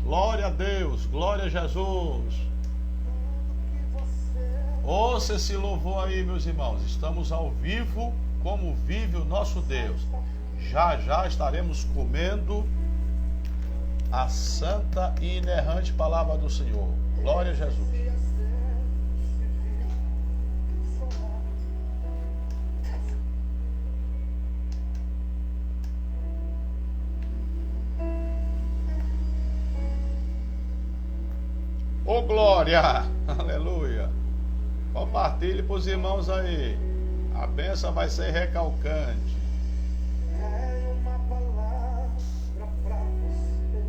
Glória a Deus, glória a Jesus. Ouça esse louvor aí, meus irmãos. Estamos ao vivo, como vive o nosso Deus. Já já estaremos comendo a santa e inerrante palavra do Senhor. Glória a Jesus. Ô glória! Aleluia! Compartilhe para os irmãos aí. A bênção vai ser recalcante. Tenho uma palavra pra você.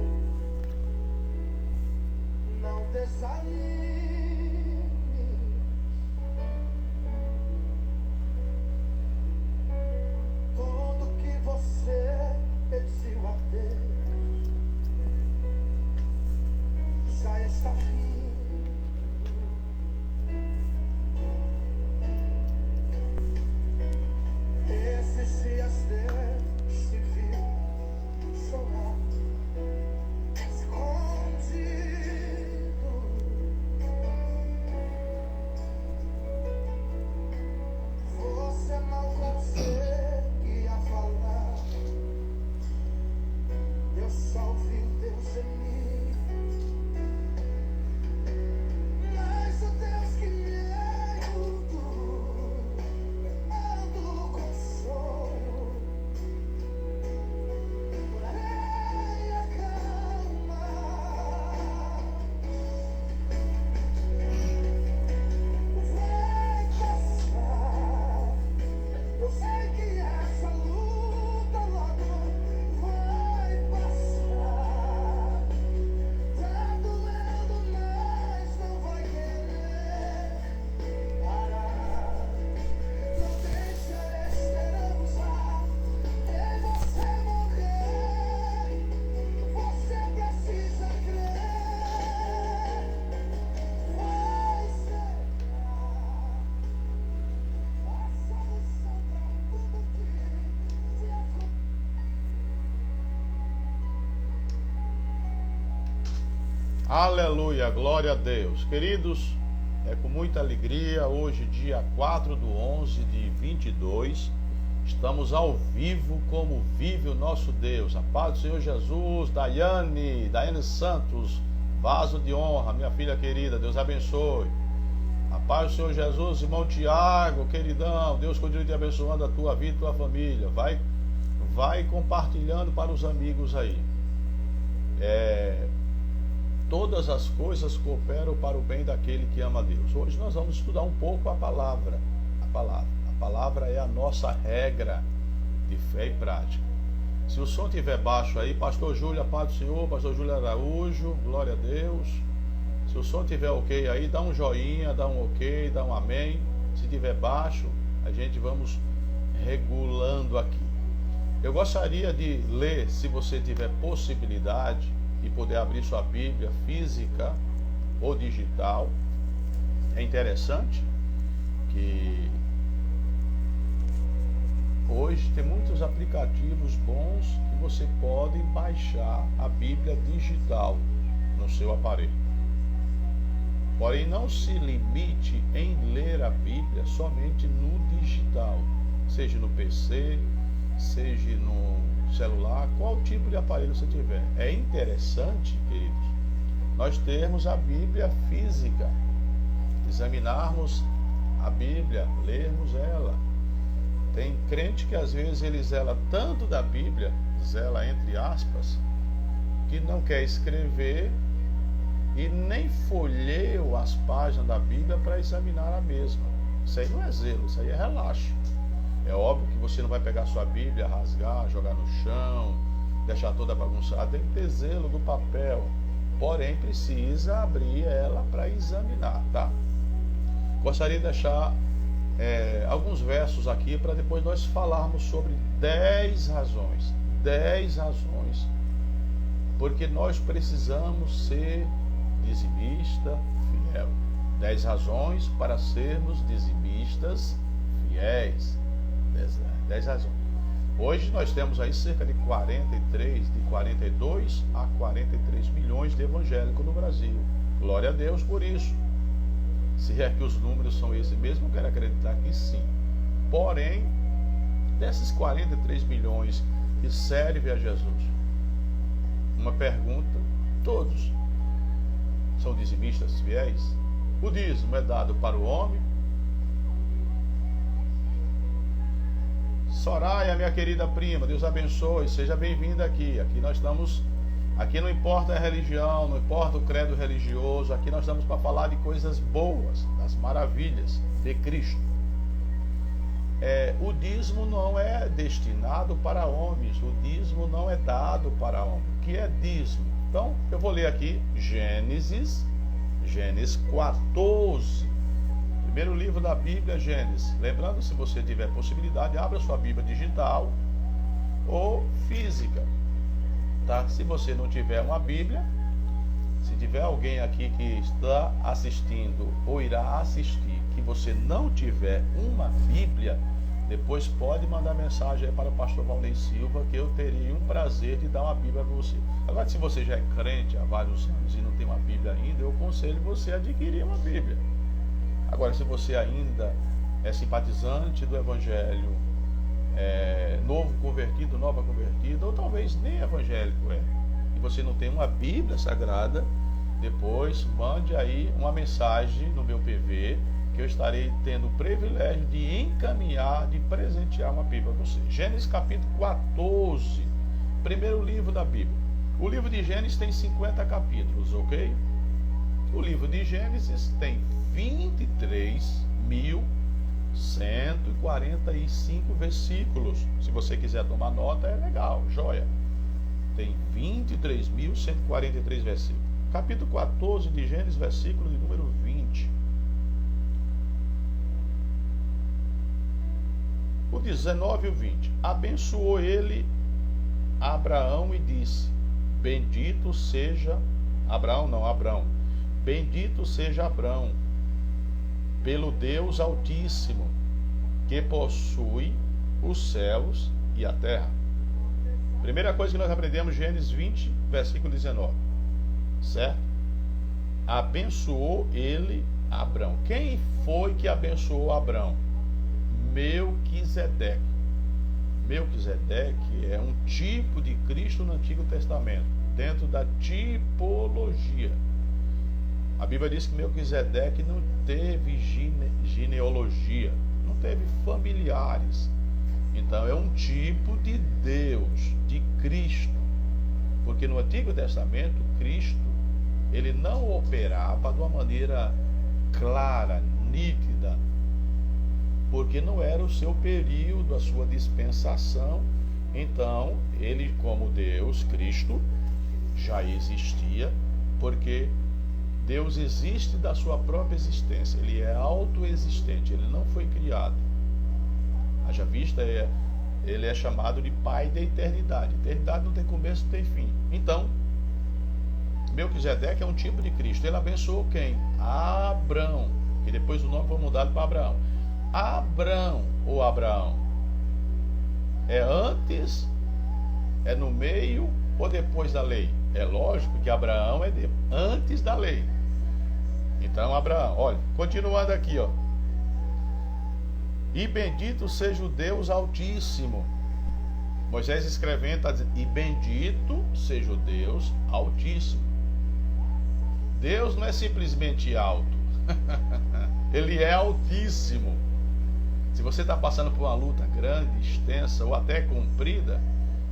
Não desanime. Tudo que você pediu a Deus já está vindo. Esses dias Deus se viu chorar, escondido. Você não conseguia falar. Eu só ouvi Deus gemir. Mas o Deus que me ajudou, ando com sono. Porém acalmar. Vai passar. Eu sei que essa luta logo vai passar. Tá doendo, mas não vai querer parar. Não deixe a esperança em você morrer. Você precisa crer. Vai ser a solução pra tudo que te acontece. Aleluia, glória a Deus. Queridos, é com muita alegria, hoje dia 4/11 de 22, estamos ao vivo como vive o nosso Deus. A paz do Senhor Jesus. Daiane Santos, vaso de honra, minha filha querida, Deus abençoe. A paz do Senhor Jesus, irmão Tiago, queridão, Deus continue te abençoando a tua vida e tua família. Vai compartilhando para os amigos aí. Todas as coisas cooperam para o bem daquele que ama a Deus. Hoje nós vamos estudar um pouco a palavra. A palavra é a nossa regra de fé e prática. Se o som estiver baixo aí, pastor Júlio, a paz do Senhor, pastor Júlio Araújo, glória a Deus. Se o som estiver ok aí, dá um joinha, dá um ok, dá um amém. Se estiver baixo, a gente vamos regulando aqui. Eu gostaria de ler, se você tiver possibilidade, e poder abrir sua Bíblia física ou digital. É interessante que hoje tem muitos aplicativos bons que você pode baixar a Bíblia digital no seu aparelho. Porém, não se limite em ler a Bíblia somente no digital, seja no PC, seja no celular, qual tipo de aparelho você tiver. É interessante, queridos, nós termos a Bíblia física, examinarmos a Bíblia, lermos ela. Tem crente que às vezes ele zela tanto da Bíblia, zela entre aspas, que não quer escrever e nem folheia as páginas da Bíblia para examinar a mesma. Isso aí não é zelo, isso aí é relaxo. É óbvio que você não vai pegar sua Bíblia, rasgar, jogar no chão, deixar toda bagunçada. Tem que ter zelo do papel. Porém, precisa abrir ela para examinar, tá? Gostaria de deixar alguns versos aqui para depois nós falarmos sobre 10 razões. 10 razões. Porque nós precisamos ser dizimista fiel. 10 razões para sermos dizimistas fiéis. 10 razões. Hoje nós temos aí cerca de 42 a 43 milhões de evangélicos no Brasil. Glória a Deus por isso. Se é que os números são esses mesmo, eu quero acreditar que sim. Porém, desses 43 milhões que servem a Jesus, uma pergunta: todos são dizimistas fiéis? O dízimo é dado para o homem? Soraya, minha querida prima, Deus abençoe, seja bem-vinda aqui. Aqui não importa a religião, não importa o credo religioso, aqui nós estamos para falar de coisas boas, das maravilhas de Cristo. O dízimo não é destinado para homens, o dízimo não é dado para homens. O que é dízimo? Então, eu vou ler aqui Gênesis 14. Primeiro livro da Bíblia, Gênesis. Lembrando, se você tiver possibilidade, abra sua Bíblia digital ou física. Tá? Se você não tiver uma Bíblia, se tiver alguém aqui que está assistindo ou irá assistir, que você não tiver uma Bíblia, depois pode mandar mensagem aí para o pastor Valnei Silva, que eu teria um prazer de dar uma Bíblia para você. Agora, se você já é crente há vários anos e não tem uma Bíblia ainda, eu aconselho você a adquirir uma Bíblia. Agora, se você ainda é simpatizante do Evangelho, novo convertido, nova convertida, ou talvez nem evangélico e você não tem uma Bíblia Sagrada, depois mande aí uma mensagem no meu PV, que eu estarei tendo o privilégio de encaminhar, de presentear uma Bíblia para você. Gênesis capítulo 14, primeiro livro da Bíblia. O livro de Gênesis tem 50 capítulos, ok? O livro de Gênesis tem 23.145 versículos. Se você quiser tomar nota, é legal, joia. Tem 23.143 versículos. Capítulo 14 de Gênesis, versículo de número 20. O 19 e o 20. Abençoou ele Abraão e disse: bendito seja Abrão. Bendito seja Abrão pelo Deus Altíssimo, que possui os céus e a terra. Primeira coisa que nós aprendemos, Gênesis 20, versículo 19. Certo? Abençoou ele Abrão. Quem foi que abençoou Abrão? Melquisedeque. Melquisedeque é um tipo de Cristo no Antigo Testamento, dentro da tipologia. A Bíblia diz que Melquisedeque não teve genealogia, não teve familiares. Então é um tipo de Deus, de Cristo. Porque no Antigo Testamento, Cristo, ele não operava de uma maneira clara, nítida, porque não era o seu período, a sua dispensação. Então, ele, como Deus, Cristo, já existia, porque Deus existe da sua própria existência, ele é autoexistente, ele não foi criado. Haja vista, ele é chamado de Pai da eternidade. Eternidade não tem começo, não tem fim. Então, Melquisedeque é um tipo de Cristo. Ele abençoou quem? Abrão, que depois o nome foi mudado para Abraão. Abrão ou Abraão é antes, é no meio ou depois da lei? É lógico que Abraão é antes da lei. Então Abraão, olha, continuando aqui, ó. E bendito seja o Deus Altíssimo. Moisés escrevendo, está dizendo, e bendito seja o Deus Altíssimo. Deus não é simplesmente alto. Ele é altíssimo. Se você está passando por uma luta grande, extensa ou até comprida,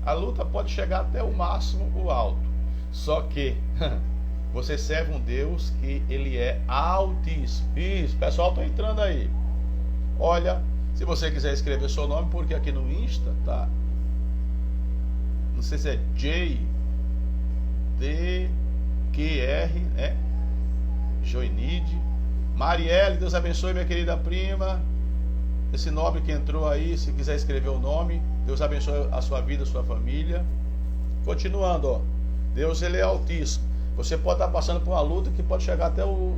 a luta pode chegar até o máximo, o alto. Só que você serve um Deus que ele é altíssimo. Isso, pessoal, está entrando aí. Olha, se você quiser escrever seu nome, porque aqui no Insta, tá? Não sei se é JDQR, né? Joinide. Marielle, Deus abençoe, minha querida prima. Esse nobre que entrou aí, se quiser escrever o nome, Deus abençoe a sua vida, a sua família. Continuando, ó. Deus, ele é altíssimo. Você pode estar passando por uma luta que pode chegar até o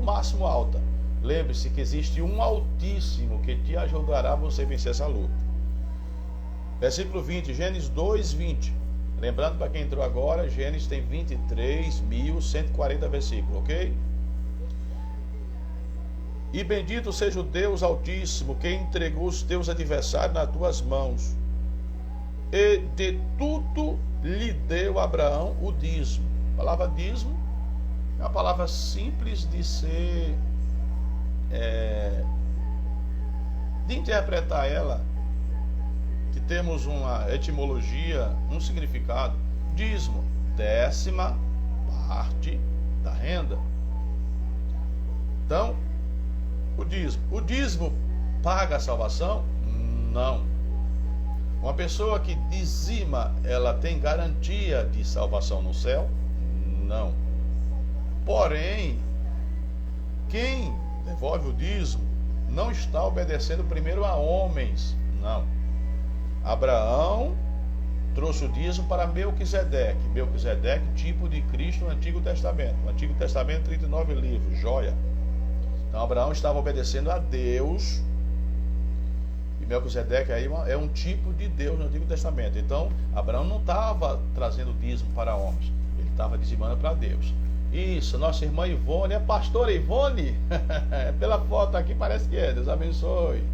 máximo alta. Lembre-se que existe um Altíssimo que te ajudará a você vencer essa luta. Versículo 20, Gênesis 2, 20. Lembrando para quem entrou agora, Gênesis tem 23.140 versículos, ok? E bendito seja o Deus Altíssimo, que entregou os teus adversários nas tuas mãos. E de tudo lhe deu Abraão o dízimo. A palavra dízimo é uma palavra simples de ser, de interpretar ela, que temos uma etimologia, um significado. Dízimo, 10ª parte da renda. Então, o dízimo paga a salvação? Não. Uma pessoa que dizima, ela tem garantia de salvação no céu? Não. Porém, quem devolve o dízimo não está obedecendo primeiro a homens, não. Abraão trouxe o dízimo para Melquisedeque. Melquisedeque, tipo de Cristo no Antigo Testamento. No Antigo Testamento, 39 livros, joia. Então, Abraão estava obedecendo a Deus. E Melquisedeque aí é um tipo de Deus no Antigo Testamento. Então, Abraão não estava trazendo dízimo para homens. Ele estava dizimando para Deus. Isso, nossa irmã Ivone. É pastora Ivone? Pela foto aqui parece que é. Deus abençoe.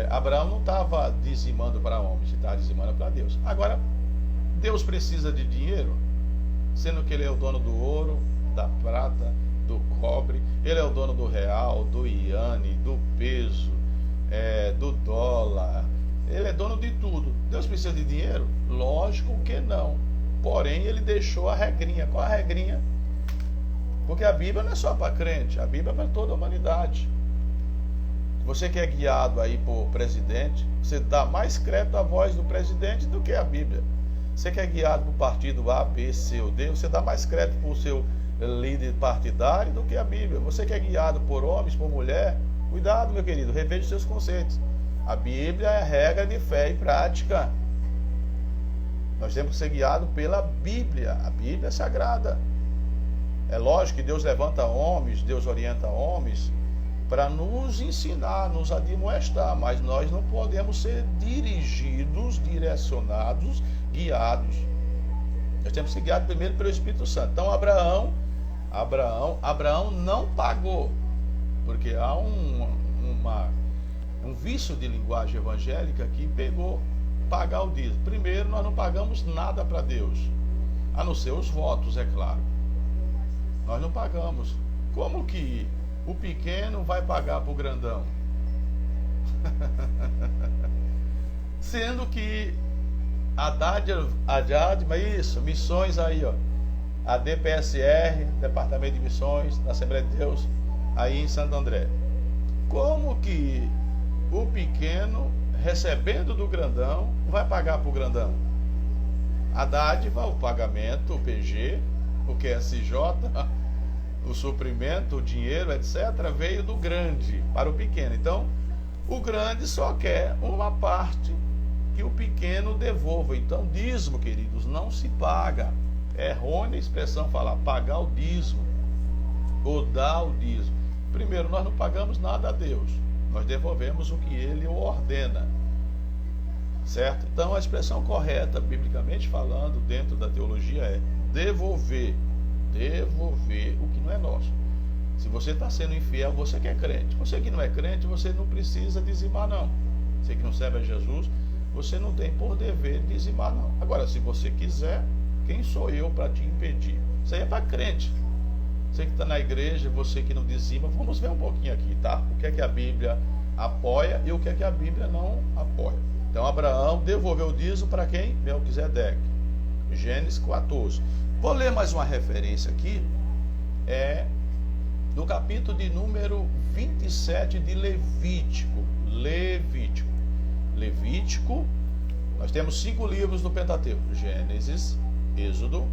Abraão não estava dizimando para homens, ele estava dizimando para Deus. Agora, Deus precisa de dinheiro, sendo que Ele é o dono do ouro, da prata, do cobre, Ele é o dono do real, do iene, do peso, do dólar, Ele é dono de tudo. Deus precisa de dinheiro? Lógico que não. Porém, Ele deixou a regrinha. Qual a regrinha? Porque a Bíblia não é só para crente, a Bíblia é para toda a humanidade. Você que é guiado aí por presidente, você dá mais crédito à voz do presidente do que a Bíblia. Você que é guiado por partido A, B, C ou D, você dá mais crédito por seu líder partidário do que a Bíblia. Você que é guiado por homens, por mulher, cuidado, meu querido, reveja os seus conceitos. A Bíblia é regra de fé e prática. Nós temos que ser guiados pela Bíblia. A Bíblia é sagrada. É lógico que Deus levanta homens, Deus orienta homens para nos ensinar, nos admoestar, mas nós não podemos ser dirigidos, direcionados, guiados. Nós temos que ser guiados primeiro pelo Espírito Santo. Então Abraão não pagou, porque há um vício de linguagem evangélica que pegou pagar o dízimo. Primeiro, nós não pagamos nada para Deus, a não ser os votos, é claro. Nós não pagamos. Como que o pequeno vai pagar para o grandão? Sendo que isso, missões aí, ó, a DPSR, Departamento de Missões da Assembleia de Deus, aí em Santo André. Como que o pequeno, recebendo do grandão, vai pagar para o grandão? A dádiva, o pagamento, o PG, o QSJ, o suprimento, o dinheiro, etc., veio do grande para o pequeno. Então, o grande só quer uma parte que o pequeno devolva. Então, dízimo, queridos, não se paga. É errônea a expressão falar pagar o dízimo ou dar o dízimo. Primeiro, nós não pagamos nada a Deus. Nós devolvemos o que Ele ordena. Certo? Então, a expressão correta, biblicamente falando, dentro da teologia é devolver o que não é nosso. Se você está sendo infiel, você que é crente. Você que não é crente, você não precisa dizimar, não. Você que não serve a Jesus, você não tem por dever dizimar, não. Agora, se você quiser, quem sou eu para te impedir? Isso aí é para crente. Você que está na igreja, você que não dizima, vamos ver um pouquinho aqui, tá? O que é que a Bíblia apoia e o que é que a Bíblia não apoia. Então, Abraão devolveu o dízimo para quem? Melquisedeque. Gênesis 14. Vou ler mais uma referência aqui, no capítulo de número 27 de Levítico. Levítico, nós temos 5 livros do Pentateuco: Gênesis, Êxodo,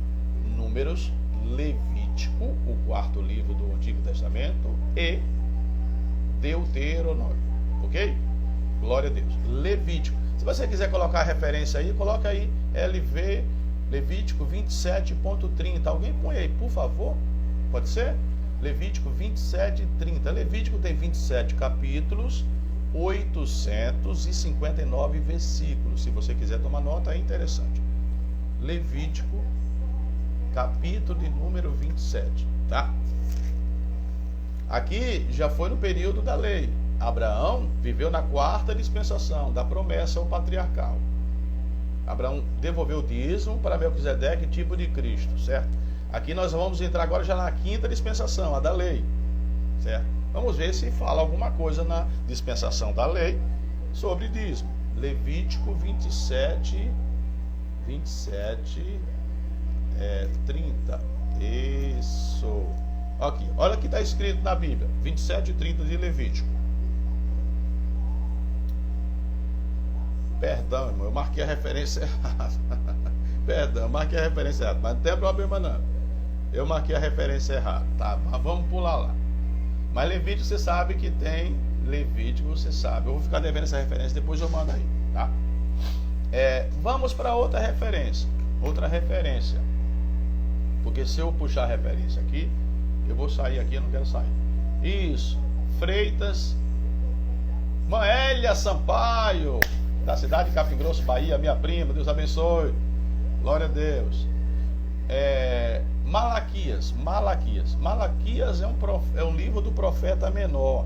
Números, Levítico, o 4º livro do Antigo Testamento, e Deuteronômio. Ok? Glória a Deus. Levítico. Se você quiser colocar a referência aí, coloca aí LV Levítico 27.30. Alguém põe aí, por favor? Pode ser? Levítico 27:30. Levítico tem 27 capítulos 859 versículos. Se você quiser tomar nota, é interessante. Levítico, capítulo de número 27, tá? Aqui já foi no período da lei. Abraão viveu na quarta dispensação da promessa ao patriarcal. Abraão devolveu o dízimo para Melquisedeque, tipo de Cristo, certo? Aqui nós vamos entrar agora já na quinta dispensação, a da lei, certo? Vamos ver se fala alguma coisa na dispensação da lei sobre dízimo. Levítico 27, 30. Isso. Aqui, olha o que está escrito na Bíblia, 27 e 30 de Levítico. Perdão, irmão, eu marquei a referência errada. Perdão, marquei a referência errada, mas não tem problema não. Eu marquei a referência errada, tá? Mas vamos pular lá. Mas Levítico você sabe que tem. Levítico você sabe. Eu vou ficar devendo essa referência, depois eu mando aí, tá? Vamos para outra referência. Outra referência. Porque se eu puxar a referência aqui, eu vou sair aqui, eu não quero sair. Isso. Freitas Maélia Sampaio, da cidade de Capim Grosso, Bahia, minha prima, Deus abençoe. Glória a Deus. Malaquias é um livro do profeta menor.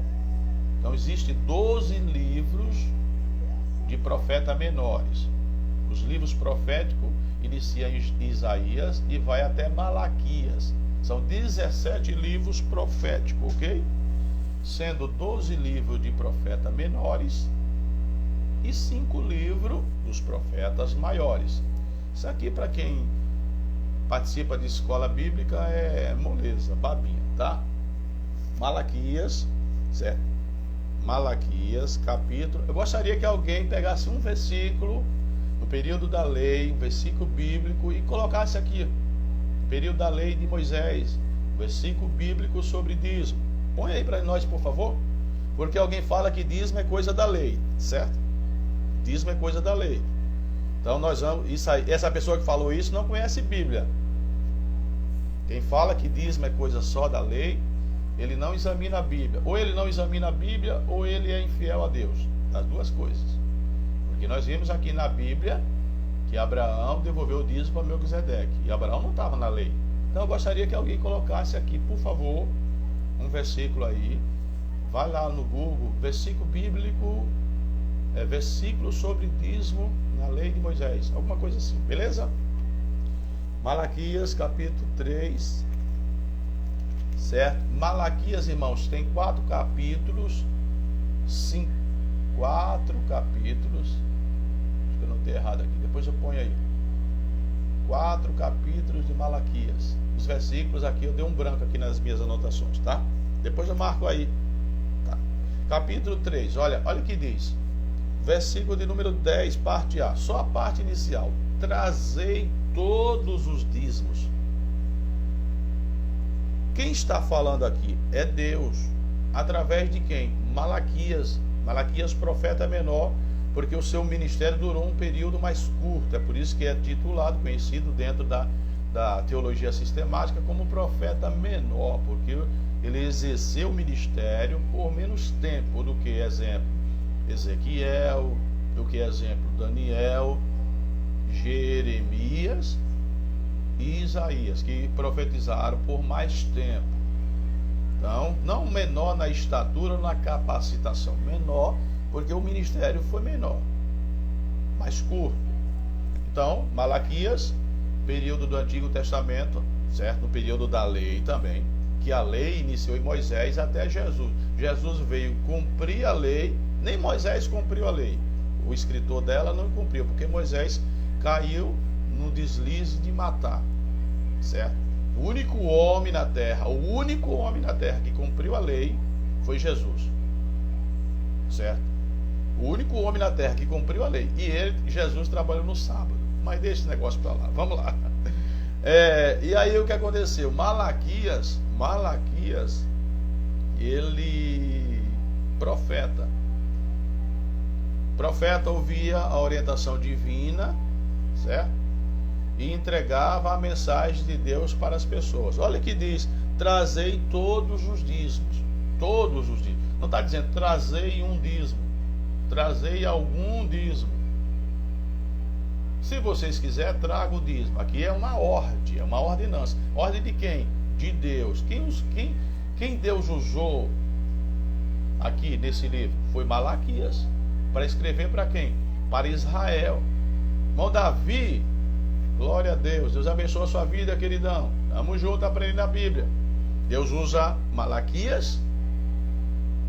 Então existem 12 livros de profeta menores. Os livros proféticos iniciam em Isaías e vai até Malaquias. São 17 livros proféticos, ok? Sendo 12 livros de profeta menores e 5 livros dos profetas maiores. Isso aqui, para quem participa de escola bíblica, é moleza, babinha, tá? Malaquias, certo? Malaquias, capítulo. Eu gostaria que alguém pegasse um versículo no período da lei, um versículo bíblico, e colocasse aqui, no período da lei de Moisés, um versículo bíblico sobre dízimo. Põe aí para nós, por favor. Porque alguém fala que dízimo é coisa da lei, certo? Dízimo é coisa da lei. Então nós vamos, isso aí, essa pessoa que falou isso não conhece Bíblia. Quem fala que dízimo é coisa só da lei, ele não examina a Bíblia. Ou ele não examina a Bíblia, ou ele é infiel a Deus. As duas coisas. Porque nós vimos aqui na Bíblia que Abraão devolveu o dízimo para Melquisedeque. E Abraão não estava na lei. Então eu gostaria que alguém colocasse aqui, por favor, um versículo aí. Vai lá no Google, versículo bíblico, versículo sobre dízimo na lei de Moisés. Alguma coisa assim, beleza? Malaquias capítulo 3, certo? Malaquias, irmãos, tem 4 capítulos, 4 capítulos, acho que eu não tenho errado aqui, depois eu ponho aí, 4 capítulos de Malaquias. Os versículos aqui, eu dei um branco aqui nas minhas anotações, tá? Depois eu marco aí, tá? Capítulo 3, olha o que diz, versículo de número 10, parte A, só a parte inicial. Trazei todos os dízimos. Quem está falando aqui é Deus, através de quem? Malaquias. Malaquias, profeta menor, porque o seu ministério durou um período mais curto. É por isso que é titulado, conhecido dentro da teologia sistemática como profeta menor, porque ele exerceu o ministério por menos tempo do que, exemplo, Ezequiel, do que, exemplo, Daniel, Jeremias e Isaías, que profetizaram por mais tempo. Então, não menor na estatura ou na capacitação, menor porque o ministério foi menor, mais curto. Então, Malaquias, período do Antigo Testamento, certo? No período da lei também, que a lei iniciou em Moisés até Jesus. Jesus veio cumprir a lei, nem Moisés cumpriu a lei. O escritor dela não cumpriu, porque Moisés caiu no deslize de matar, certo? O único homem na terra que cumpriu a lei foi Jesus, certo? O único homem na terra que cumpriu a lei. E Jesus trabalhou no sábado. Mas deixa esse negócio para lá, vamos lá. E aí o que aconteceu? Malaquias, ele profeta ouvia a orientação divina, certo? E entregava a mensagem de Deus para as pessoas. Olha que diz, trazei todos os dízimos. Todos os dízimos. Não está dizendo, trazei um dízimo. trazei algum dízimo. Se vocês quiserem, traga o dízimo. Aqui é uma ordem, é uma ordenança. Ordem de quem? De Deus. Quem Deus usou aqui nesse livro? Foi Malaquias. Para escrever para quem? Para Israel. Irmão Davi, glória a Deus. Deus abençoe a sua vida, queridão. Tamo junto aprendendo a Bíblia. Deus usa Malaquias.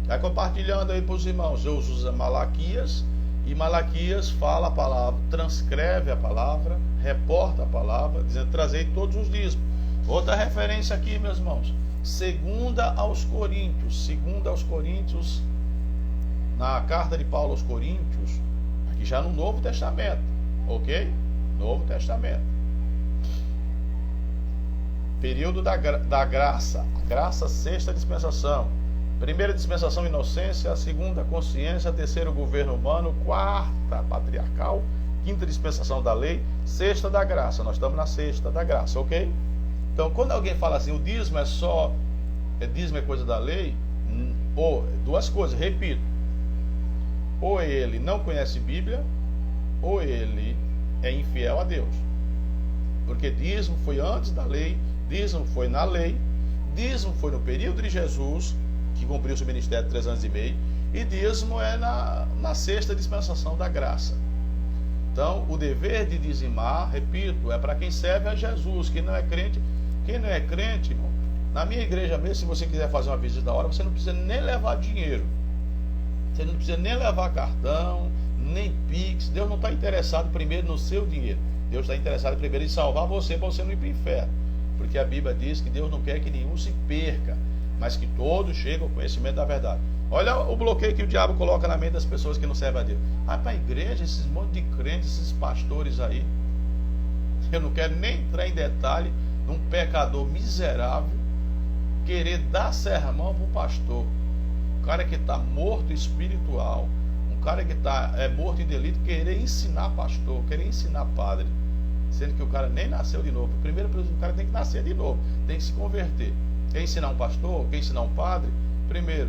Vai compartilhando aí para os irmãos. Deus usa Malaquias. E Malaquias fala a palavra, transcreve a palavra, reporta a palavra, dizendo: trazei todos os dízimos. Outra referência aqui, meus irmãos. 2 aos Coríntios, na carta de Paulo aos Coríntios, aqui já no Novo Testamento, ok? Novo Testamento. Período da graça, a graça, sexta dispensação. Primeira dispensação, inocência. Segunda, consciência. Terceiro, governo humano. Quarta, patriarcal. Quinta, dispensação da lei. Sexta, da graça. Nós estamos na sexta da graça, ok? Então, quando alguém fala assim, o dízimo é só... dízimo é coisa da lei, ou duas coisas, repito. Ou ele não conhece Bíblia, ou ele é infiel a Deus. Porque dízimo foi antes da lei, dízimo foi na lei, dízimo foi no período de Jesus, que cumpriu seu ministério de 3 anos e meio, e dízimo é na sexta dispensação da graça. Então, o dever de dizimar, repito, é para quem serve a Jesus. Quem não é crente, irmão, na minha igreja mesmo, se você quiser fazer uma visita da hora, você não precisa nem levar dinheiro, você não precisa nem levar cartão, nem Pix. Deus não está interessado primeiro no seu dinheiro. Deus está interessado primeiro em salvar você, para você não ir para o inferno. Porque a Bíblia diz que Deus não quer que nenhum se perca, mas que todos cheguem ao conhecimento da verdade. Olha o bloqueio que o diabo coloca na mente das pessoas que não servem a Deus. Para a igreja, esses monte de crentes, esses pastores aí, eu não quero nem entrar em detalhe de um pecador miserável querer dar sermão para um pastor. Um cara que está morto espiritual, um cara que está morto em delito, querer ensinar pastor, querer ensinar padre, sendo que o cara nem nasceu de novo. Primeiro, o cara tem que nascer de novo, tem que se converter. Quer ensinar um pastor, quer ensinar um padre? Primeiro,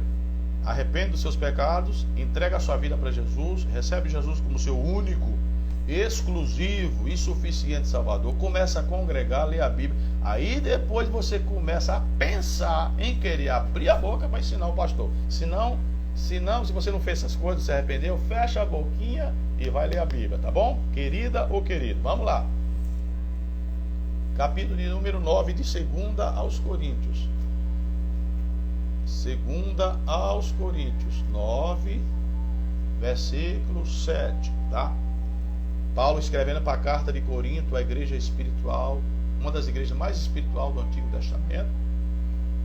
arrepende dos seus pecados, entrega a sua vida para Jesus, recebe Jesus como seu único, exclusivo e suficiente Salvador, começa a congregar, ler a Bíblia. Aí depois você começa a pensar em querer abrir a boca para ensinar o pastor. Se você não fez essas coisas, se arrependeu, fecha a boquinha e vai ler a Bíblia, tá bom? Querida ou querido, vamos lá. Capítulo de número 9 de 2 aos Coríntios. 2 aos Coríntios 9, versículo 7, tá? Paulo escrevendo para a carta de Corinto, a igreja espiritual, uma das igrejas mais espirituais do Antigo Testamento.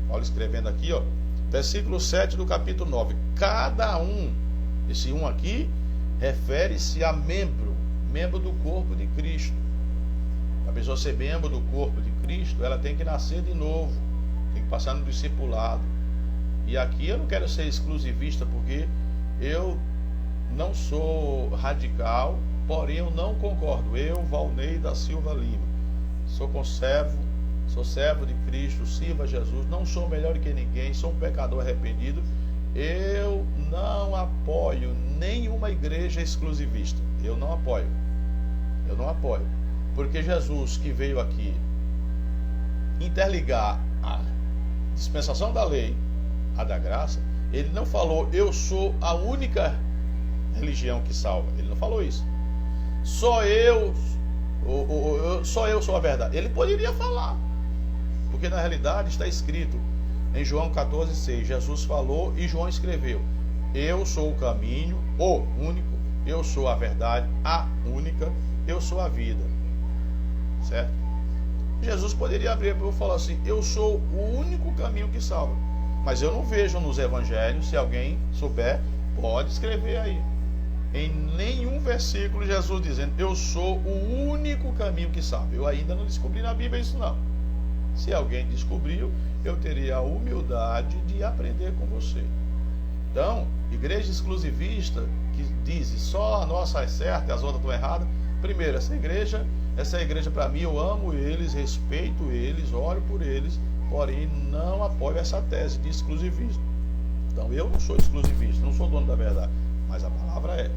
Paulo escrevendo aqui, ó, versículo 7 do capítulo 9. Cada um, esse um aqui, refere-se a membro do corpo de Cristo. A pessoa ser membro do corpo de Cristo, ela tem que nascer de novo, tem que passar no discipulado. E aqui eu não quero ser exclusivista, porque eu não sou radical, porém eu não concordo. Eu, Valnei da Silva Lima, sou servo de Cristo, sirvo a Jesus, não sou melhor que ninguém, sou um pecador arrependido. Eu não apoio nenhuma igreja exclusivista. Eu não apoio. Porque Jesus, que veio aqui interligar a dispensação da lei à da graça, ele não falou: eu sou a única religião que salva. Ele não falou isso. Só eu sou a verdade. Ele poderia falar, porque na realidade está escrito em João 14,6. Jesus falou e João escreveu: eu sou o caminho, o único, eu sou a verdade, a única, eu sou a vida. Certo? Jesus poderia abrir para eu falar assim: eu sou o único caminho que salva. Mas eu não vejo nos evangelhos, se alguém souber, pode escrever aí, em nenhum versículo Jesus dizendo: eu sou o único caminho que salva. Eu ainda não descobri na Bíblia isso não. Se alguém descobriu, eu teria a humildade de aprender com você. Então, igreja exclusivista que diz só a nossa é certa e as outras estão erradas. Primeiro, essa igreja para mim, eu amo eles, respeito eles, oro por eles, porém não apoio essa tese de exclusivismo. Então eu não sou exclusivista, não sou dono da verdade. mas a palavra é.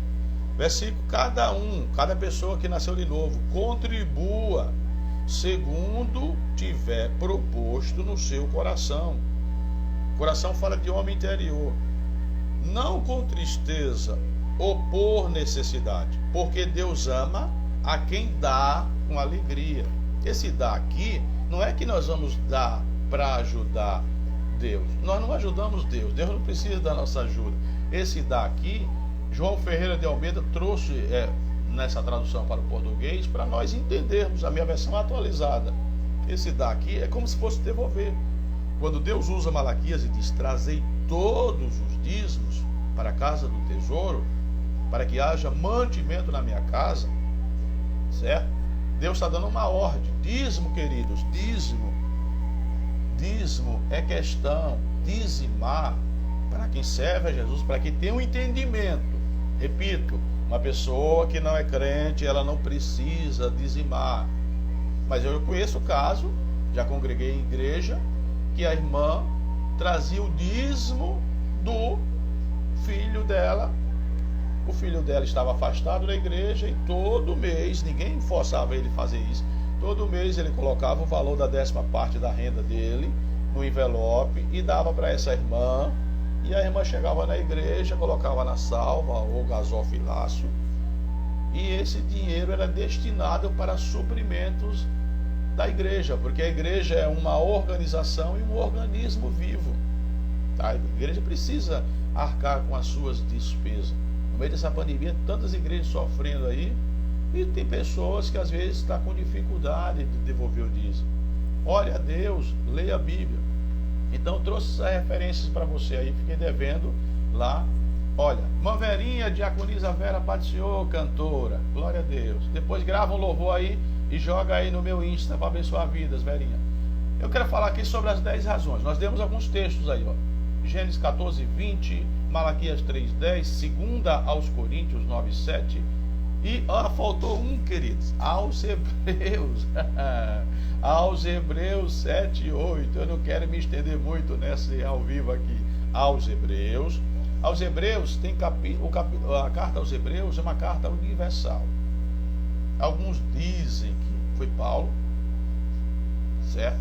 Versículo: cada pessoa que nasceu de novo, contribua segundo tiver proposto no seu coração. O coração fala de homem interior. Não com tristeza ou por necessidade, porque Deus ama a quem dá com alegria. Esse dar aqui não é que nós vamos dar para ajudar Deus. Nós não ajudamos Deus. Deus não precisa da nossa ajuda. Esse dar aqui, João Ferreira de Almeida trouxe nessa tradução para o português para nós entendermos, a minha versão atualizada. Esse dar aqui é como se fosse devolver. Quando Deus usa Malaquias e diz: trazei todos os dízimos para a casa do tesouro, para que haja mantimento na minha casa, certo? Deus está dando uma ordem. Dízimo, queridos, dízimo é questão, dizimar, para quem serve a Jesus, para quem tem um entendimento. Repito, uma pessoa que não é crente, ela não precisa dizimar. Mas eu conheço o caso, já congreguei em igreja, que a irmã trazia o dízimo do filho dela. O filho dela estava afastado da igreja e todo mês, ninguém forçava ele a fazer isso, todo mês ele colocava o valor da 10ª parte da renda dele no envelope e dava para essa irmã. E a irmã chegava na igreja, colocava na salva ou gasofilácio, e esse dinheiro era destinado para suprimentos da igreja, porque a igreja é uma organização e um organismo vivo, tá? A igreja precisa arcar com as suas despesas. No meio dessa pandemia, tantas igrejas sofrendo aí, e tem pessoas que às vezes estão com dificuldade de devolver o dízimo. Ore a Deus, leia a Bíblia. Então trouxe essas referências para você aí, fiquei devendo lá. Olha, uma Verinha, diaconisa Vera Paz do Senhor, cantora, glória a Deus. Depois grava um louvor aí e joga aí no meu Insta para abençoar vidas, Verinha. Eu quero falar aqui sobre as 10 razões. Nós demos alguns textos aí, ó. Gênesis 14, 20, Malaquias 3, 10, 2 aos Coríntios 9, 7. E faltou um, queridos, aos Hebreus. Aos Hebreus 7, 8. Eu não quero me estender muito nessa ao vivo aqui. Aos Hebreus. Aos Hebreus tem a carta aos Hebreus é uma carta universal. Alguns dizem que foi Paulo, certo?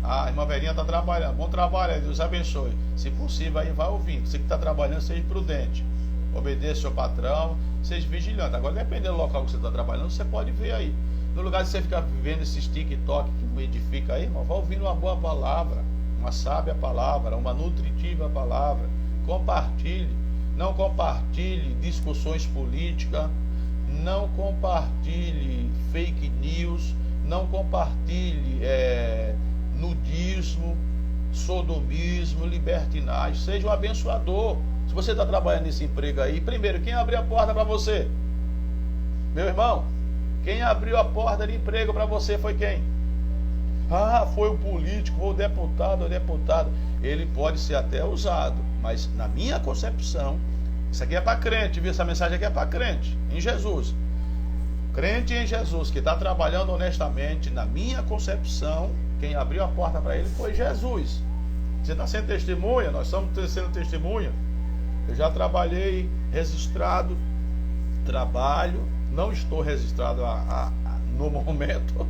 A irmã Verinha está trabalhando. Bom trabalho, Deus abençoe. Se possível, aí vai ouvindo. Você que está trabalhando, seja prudente. Obedeça ao seu patrão, seja vigilante. Agora, dependendo do local que você está trabalhando, você pode ver aí. No lugar de você ficar vendo esses TikTok que não edifica aí, irmão, vá ouvindo uma boa palavra, uma sábia palavra, uma nutritiva palavra. Compartilhe. Não compartilhe discussões políticas. Não compartilhe fake news. Não compartilhe nudismo, sodomismo, libertinagem. Seja um abençoador. Se você está trabalhando nesse emprego aí, primeiro, quem abriu a porta para você? Meu irmão, quem abriu a porta de emprego para você foi quem? Foi o político, foi o deputado, Ele pode ser até usado, mas na minha concepção, isso aqui é para crente, viu? Essa mensagem aqui é para crente, em Jesus. Crente em Jesus, que está trabalhando honestamente, na minha concepção, quem abriu a porta para ele foi Jesus. Você está sendo testemunha, nós estamos sendo testemunha. Eu já trabalhei registrado, trabalho, não estou registrado no momento,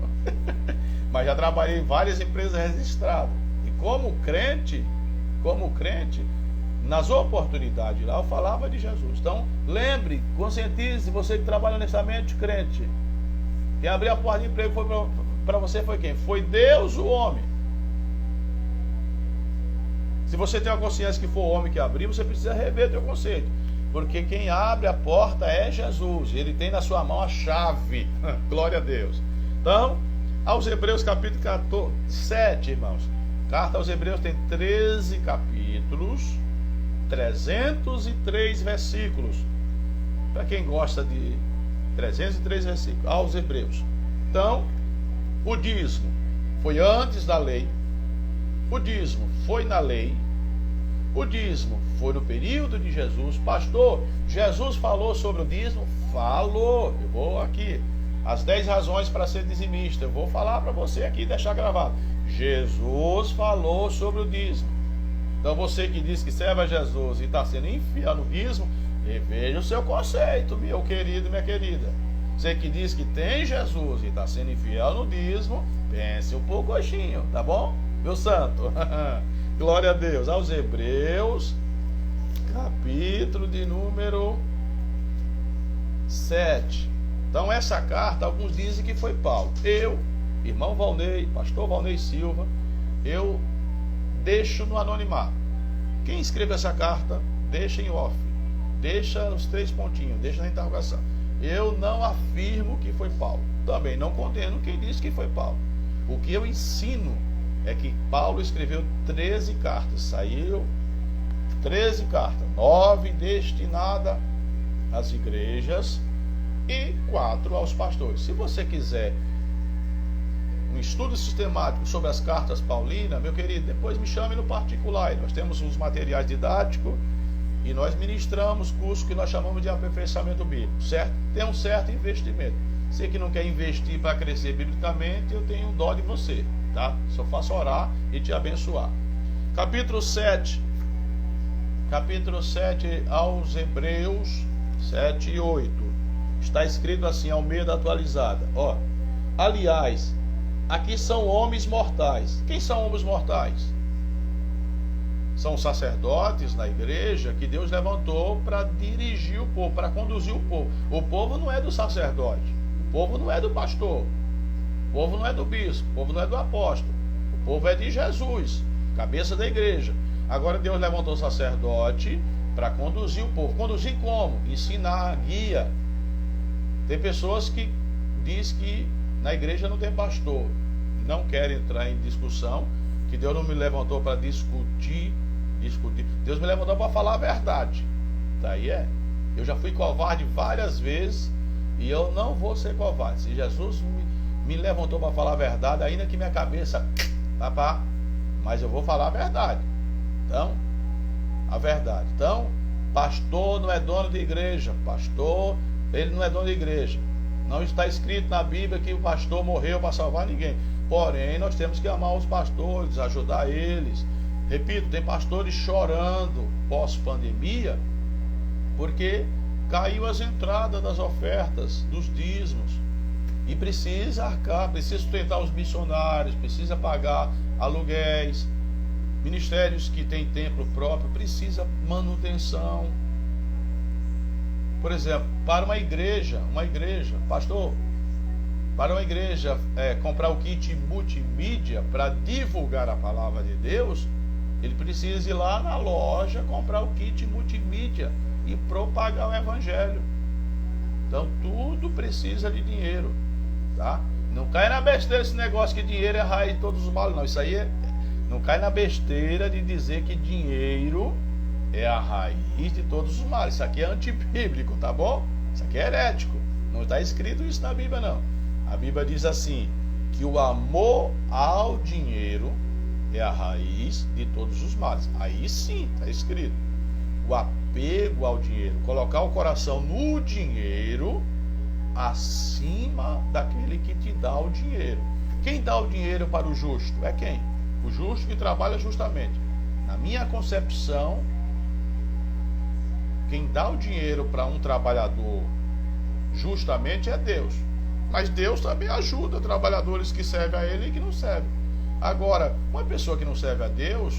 mas já trabalhei em várias empresas registradas. E como crente, nas oportunidades lá eu falava de Jesus. Então, lembre, conscientize, você que trabalha honestamente, crente. Quem abriu a porta de emprego para você foi quem? Foi Deus, o homem. Se você tem uma consciência que for o homem que abriu, você precisa rever o seu conceito. Porque quem abre a porta é Jesus. Ele tem na sua mão a chave. Glória a Deus. Então, aos Hebreus capítulo 7, irmãos. Carta aos Hebreus tem 13 capítulos, 303 versículos. Para quem gosta de 303 versículos. Aos Hebreus. Então, o dízimo foi antes da lei. O dízimo foi na lei. O dízimo foi no período de Jesus. Pastor, Jesus falou sobre o dízimo? Falou. Eu vou aqui. As 10 razões para ser dizimista. Eu vou falar para você aqui, deixar gravado. Jesus falou sobre o dízimo. Então você que diz que serve a Jesus e está sendo infiel no dízimo, Reveja o seu conceito, meu querido, minha querida. Você que diz que tem Jesus e está sendo infiel no dízimo, pense um pouquinho, tá bom? Meu santo. Glória a Deus. Aos Hebreus, capítulo de número 7. Então essa carta, alguns dizem que foi Paulo. Eu, irmão Valnei, pastor Valnei Silva, eu deixo no anonimato. Quem escreve essa carta, deixa em off. Deixa os 3 pontinhos, deixa na interrogação. Eu não afirmo que foi Paulo. Também não condeno quem diz que foi Paulo. O que eu ensino é que Paulo escreveu 13 cartas. Saiu 13 cartas. 9 destinadas às igrejas e 4 aos pastores. Se você quiser um estudo sistemático sobre as cartas paulinas, meu querido, depois me chame no particular. Nós temos os materiais didáticos e nós ministramos curso que nós chamamos de aperfeiçoamento bíblico, certo? Tem um certo investimento. Você que não quer investir para crescer biblicamente, eu tenho dó de você, tá? Só faço orar e te abençoar. Capítulo 7 aos Hebreus 7 e 8. Está escrito assim, Almeida atualizada. Ó, aliás, aqui são homens mortais. Quem são homens mortais? São sacerdotes na igreja que Deus levantou para dirigir o povo, para conduzir o povo. O povo não é do sacerdote, o povo não é do pastor, o povo não é do bispo, o povo não é do apóstolo, o povo é de Jesus, cabeça da igreja. Agora Deus levantou o sacerdote para conduzir o povo. Conduzir como? Ensinar, guia. Tem pessoas que dizem que na igreja não tem pastor, não querem entrar em discussão, que Deus não me levantou para discutir. Deus me levantou para falar a verdade. Daí eu já fui covarde várias vezes e eu não vou ser covarde. Se Jesus me levantou para falar a verdade, ainda que minha cabeça, papá, mas eu vou falar a verdade. Então, a verdade. Então, pastor não é dono de igreja. Pastor, ele não é dono de igreja. Não está escrito na Bíblia que o pastor morreu para salvar ninguém. Porém, nós temos que amar os pastores, ajudar eles. Repito, tem pastores chorando pós-pandemia porque caiu as entradas das ofertas, dos dízimos. E precisa arcar, precisa sustentar os missionários, precisa pagar aluguéis. Ministérios que têm templo próprio, precisa manutenção. Por exemplo, para uma igreja, pastor, para uma igreja comprar o kit multimídia para divulgar a palavra de Deus, ele precisa ir lá na loja comprar o kit multimídia e propagar o evangelho. Então tudo precisa de dinheiro, tá? Não cai na besteira esse negócio que dinheiro é a raiz de todos os males, não. Isso aí não cai na besteira de dizer que dinheiro é a raiz de todos os males. Isso aqui é antibíblico, tá bom? Isso aqui é herético. Não está escrito isso na Bíblia, não. A Bíblia diz assim, que o amor ao dinheiro é a raiz de todos os males. Aí sim, está escrito. O apego ao dinheiro, colocar o coração no dinheiro acima daquele que te dá o dinheiro. Quem dá o dinheiro para o justo? É quem? O justo que trabalha justamente. Na minha concepção, quem dá o dinheiro para um trabalhador justamente é Deus. Mas Deus também ajuda trabalhadores que servem a Ele e que não servem. Agora, uma pessoa que não serve a Deus,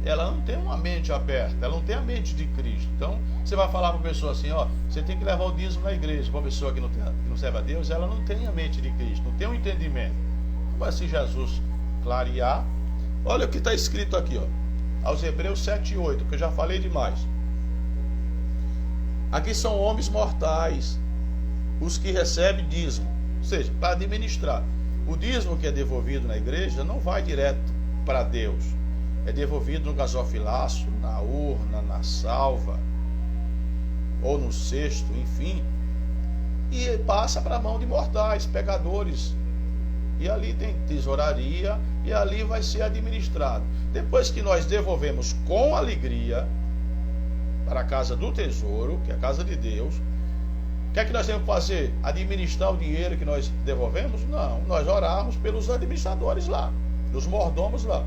ela não tem uma mente aberta, ela não tem a mente de Cristo. Então, você vai falar para uma pessoa assim, ó, você tem que levar o dízimo na igreja. Para uma pessoa que não serve a Deus, ela não tem a mente de Cristo, não tem um entendimento. Mas se Jesus clarear, olha o que está escrito aqui, ó, aos Hebreus 7 e 8, que eu já falei demais. Aqui são homens mortais, os que recebem dízimo, ou seja, para administrar. O dízimo que é devolvido na igreja não vai direto para Deus. É devolvido no gasofilaço, na urna, na salva, ou no cesto, enfim. E passa para a mão de mortais, pecadores. E ali tem tesouraria, e ali vai ser administrado. Depois que nós devolvemos com alegria para a casa do tesouro, que é a casa de Deus, o que é que nós temos que fazer? Administrar o dinheiro que nós devolvemos? Não, nós oramos pelos administradores lá, dos mordomos lá.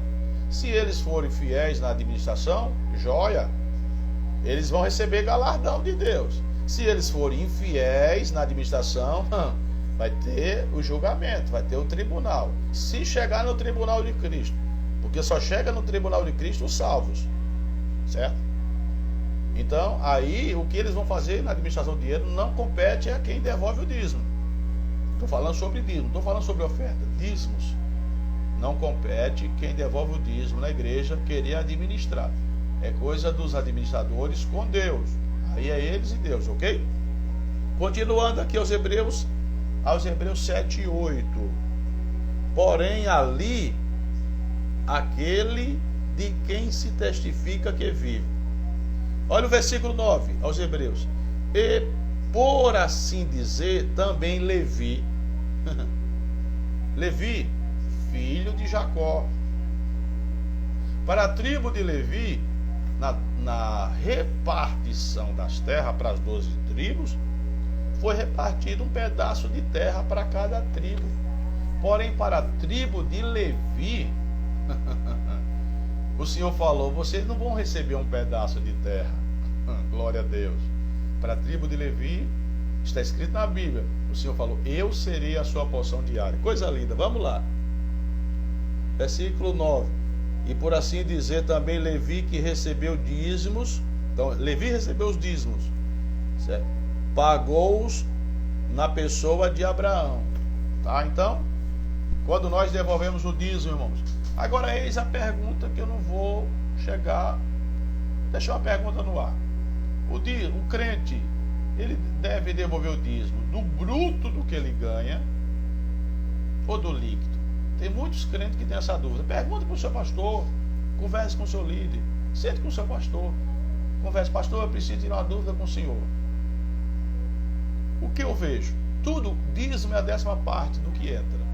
Se eles forem fiéis na administração, joia, eles vão receber galardão de Deus. Se eles forem infiéis na administração, vai ter o julgamento, vai ter o tribunal. Se chegar no tribunal de Cristo, porque só chega no tribunal de Cristo os salvos, certo? Então, aí, o que eles vão fazer na administração do dinheiro não compete a quem devolve o dízimo. Estou falando sobre dízimo, não estou falando sobre oferta. Dízimos. Não compete quem devolve o dízimo na igreja querer administrar. É coisa dos administradores com Deus. Aí é eles e Deus, ok? Continuando aqui aos Hebreus 7 e 8. Porém, ali, aquele de quem se testifica que vive. Olha o versículo 9, aos Hebreus. E, por assim dizer, também Levi, Levi, filho de Jacó. Para a tribo de Levi, na repartição das terras para as 12 tribos, foi repartido um pedaço de terra para cada tribo. Porém, para a tribo de Levi, o Senhor falou, vocês não vão receber um pedaço de terra. Glória a Deus. Para a tribo de Levi, está escrito na Bíblia, o Senhor falou, eu serei a sua porção diária. Coisa linda, vamos lá. Versículo 9. E por assim dizer também Levi que recebeu dízimos. Então, Levi recebeu os dízimos, certo? Pagou-os na pessoa de Abraão. Tá? Então, quando nós devolvemos o dízimo, irmãos. Agora eis a pergunta que eu não vou chegar. Deixa uma pergunta no ar. O crente, ele deve devolver o dízimo do bruto do que ele ganha ou do líquido? Tem muitos crentes que têm essa dúvida. Pergunta para o seu pastor, converse com o seu líder, sente com o seu pastor, converse, pastor, eu preciso tirar uma dúvida com o senhor. O que eu vejo? Tudo, dízimo é a 10ª parte do que entra.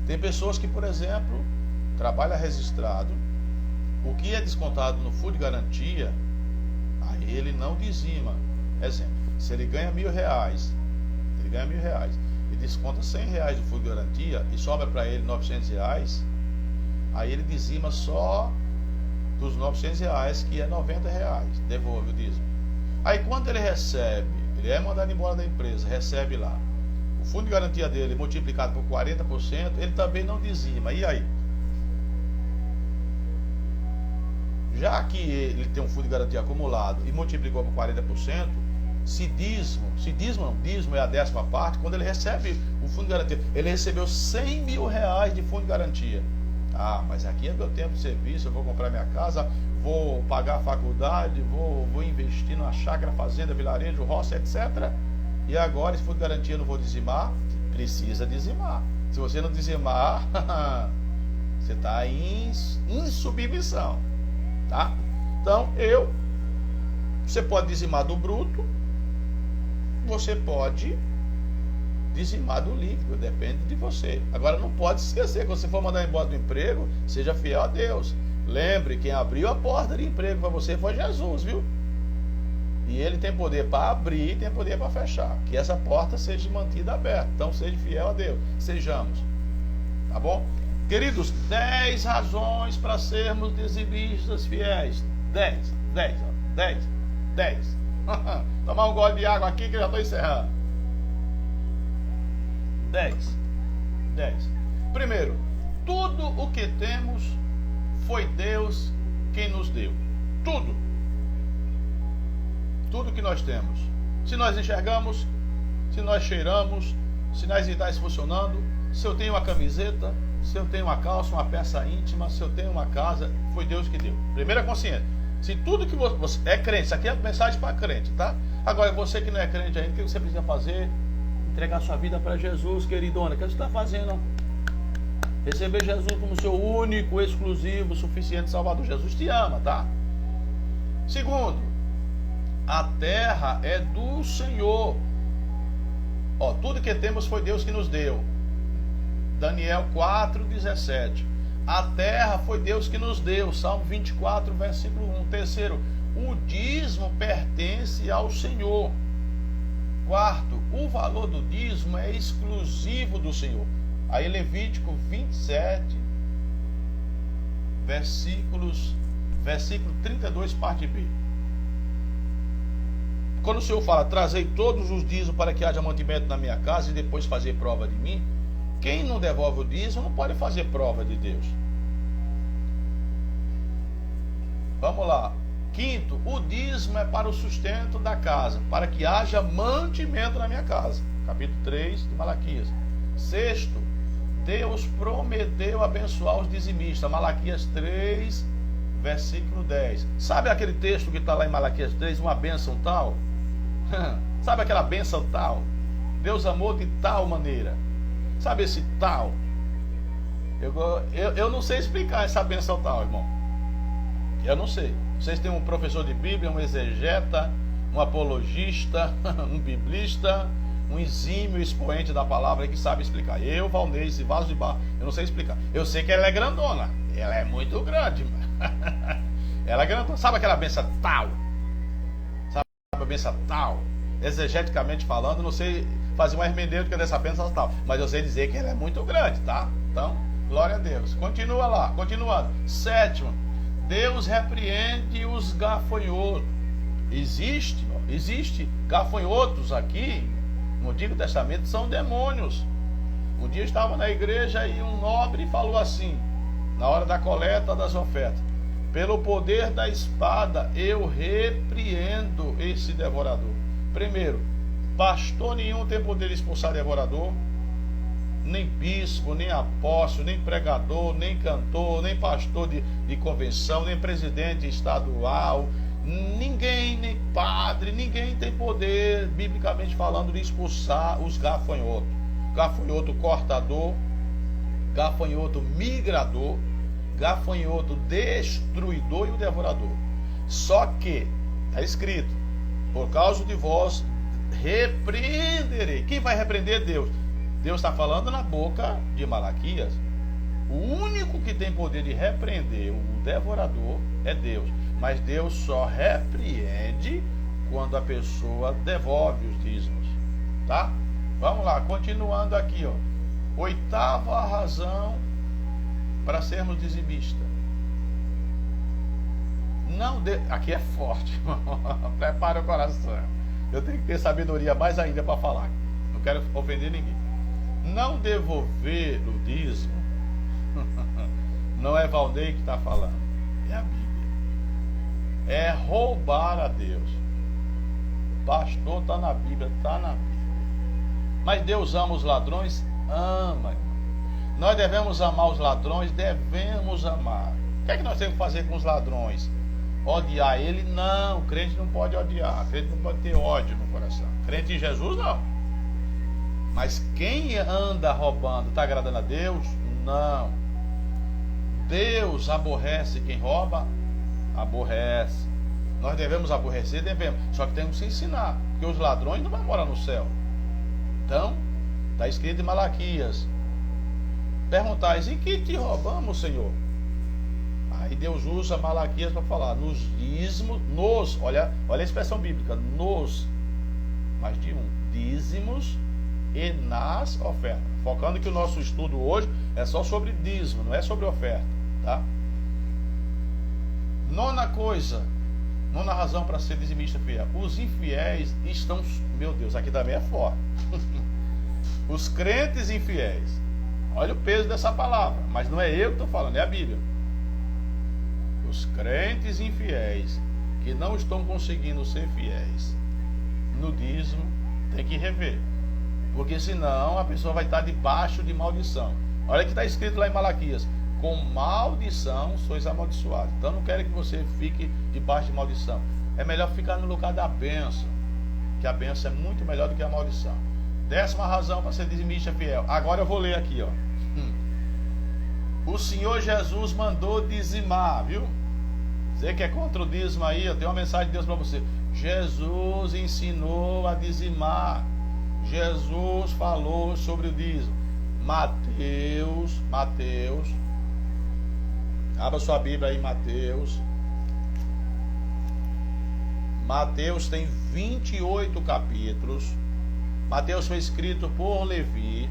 Tem pessoas que, por exemplo, trabalham registrado, o que é descontado no fundo de garantia, aí ele não dizima. Exemplo, se ele ganha R$1.000, e desconta R$100 do fundo de garantia e sobra para ele R$900, aí ele dizima só dos R$900, que é R$90, devolve o dízimo. Aí quando ele recebe, ele é mandado embora da empresa, recebe lá o fundo de garantia dele multiplicado por 40%, ele também não dizima. E aí? Já que ele tem um fundo de garantia acumulado e multiplicou por 40%, dízimo é a 10ª parte, quando ele recebe o fundo de garantia, ele recebeu R$100.000 de fundo de garantia. Ah, mas aqui é meu tempo de serviço, eu vou comprar minha casa, vou pagar a faculdade, vou investir numa chácara, fazenda, vilarejo, roça, etc. E agora esse fundo de garantia eu não vou dizimar? Precisa dizimar. Se você não dizimar, você está em submissão. Tá? Então, você pode dizimar do bruto, você pode dizimar do líquido, depende de você. Agora, não pode esquecer, quando você for mandar embora do emprego, seja fiel a Deus. Lembre, quem abriu a porta de emprego para você foi Jesus, viu? E ele tem poder para abrir e tem poder para fechar. Que essa porta seja mantida aberta. Então, seja fiel a Deus. Sejamos. Tá bom? Queridos, 10 razões para sermos dizimistas fiéis. 10. Tomar um gole de água aqui que eu já estou encerrando. 10. Primeiro, tudo o que temos foi Deus quem nos deu. Tudo que nós temos. Se nós enxergamos, se nós cheiramos, se nós vitais funcionando, se eu tenho uma camiseta, se eu tenho uma calça, uma peça íntima, se eu tenho uma casa, foi Deus que deu. Primeira consciência. Se tudo que você é crente, isso aqui é mensagem para crente, tá? Agora, você que não é crente ainda, o que você precisa fazer? Entregar sua vida para Jesus, queridona. O que você está fazendo? Receber Jesus como seu único, exclusivo, suficiente Salvador. Jesus te ama, tá? Segundo, a terra é do Senhor. Tudo que temos foi Deus que nos deu. Daniel 4:17. A terra foi Deus que nos deu. Salmo 24, versículo 1. Terceiro, o dízimo pertence ao Senhor. Quarto, o valor do dízimo é exclusivo do Senhor. Aí Levítico 27, versículos versículo 32, parte B. Quando o Senhor fala, trazei todos os dízimos para que haja mantimento na minha casa e depois fazer prova de mim, quem não devolve o dízimo não pode fazer prova de Deus. Vamos lá. Quinto, o dízimo é para o sustento da casa, para que haja mantimento na minha casa. Capítulo 3 de Malaquias. Sexto, Deus prometeu abençoar os dizimistas. Malaquias 3, versículo 10. Sabe aquele texto que está lá em Malaquias 3, uma bênção tal? Sabe aquela bênção tal? Deus amou de tal maneira. Sabe esse tal? Eu não sei explicar essa bênção tal, irmão. Eu não sei. Vocês têm um professor de Bíblia, um exegeta, um apologista, um biblista, um exímio expoente da palavra que sabe explicar. Eu, Valnei, esse vaso de barro, eu não sei explicar. Eu sei que ela é grandona. Ela é muito grande. Ela é grandona. Sabe aquela bênção tal? Sabe a bênção tal? Exegeticamente falando, eu não sei fazer uma hermenêutica dessa bênção tal. Mas eu sei dizer que ela é muito grande, tá? Então, glória a Deus. Continua lá, continuando. Sétimo, Deus repreende os gafanhotos. Existe gafanhotos aqui no Antigo Testamento, são demônios. Um dia eu estava na igreja e um nobre falou assim, na hora da coleta das ofertas: pelo poder da espada eu repreendo esse devorador. Primeiro, pastor nenhum tem poder de expulsar devorador, nem bispo, nem apóstolo, nem pregador, nem cantor, nem pastor de convenção, nem presidente estadual, ninguém, nem padre, ninguém tem poder, biblicamente falando, de expulsar os gafanhotos. Gafanhoto cortador, gafanhoto migrador, gafanhoto destruidor e o devorador. Só que, está escrito, por causa de vós repreenderei. Quem vai repreender? Deus. Deus está falando na boca de Malaquias. O único que tem poder de repreender o devorador é Deus. Mas Deus só repreende quando a pessoa devolve os dízimos. Tá? Vamos lá, continuando aqui, ó. Oitava razão para sermos dizimistas. Aqui é forte. Prepara o coração. Eu tenho que ter sabedoria mais ainda para falar. Não quero ofender ninguém. Não devolver o dízimo não é Valnei que está falando, é a Bíblia. É roubar a Deus. Pastor, está na Bíblia, está na Bíblia. Mas Deus ama os ladrões? Ama. Nós devemos amar os ladrões? Devemos amar. O que é que nós temos que fazer com os ladrões? Odiar ele? Não, o crente não pode odiar, o crente não pode ter ódio no coração. Crente em Jesus, não. Mas quem anda roubando, está agradando a Deus? Não. Deus aborrece quem rouba? Aborrece. Nós devemos aborrecer? Devemos. Só que temos que ensinar, porque os ladrões não vão morar no céu. Então, está escrito em Malaquias: perguntais, em que te roubamos, Senhor? Aí Deus usa Malaquias para falar nos dízimos, olha a expressão bíblica, mais de um, dízimos e nas ofertas. Focando que o nosso estudo hoje é só sobre dízimo, não é sobre oferta, tá? Nona razão para ser dizimista fiel: os infiéis estão, meu Deus, aqui também é forte. Os crentes infiéis, olha o peso dessa palavra, mas não é eu que estou falando, é a Bíblia. Os crentes infiéis que não estão conseguindo ser fiéis no dízimo, tem que rever, porque senão a pessoa vai estar debaixo de maldição. Olha que está escrito lá em Malaquias: com maldição sois amaldiçoados. Então não quero que você fique debaixo de maldição. É melhor ficar no lugar da bênção, que a bênção é muito melhor do que a maldição. 10ª razão para ser dizimista fiel. Agora eu vou ler aqui, ó. O Senhor Jesus mandou dizimar, viu? Você que é contra o dízimo aí, eu tenho uma mensagem de Deus para você. Jesus ensinou a dizimar. Jesus falou sobre o dízimo. Mateus, abra sua Bíblia aí, Mateus. Mateus tem 28 capítulos. Mateus foi escrito por Levi.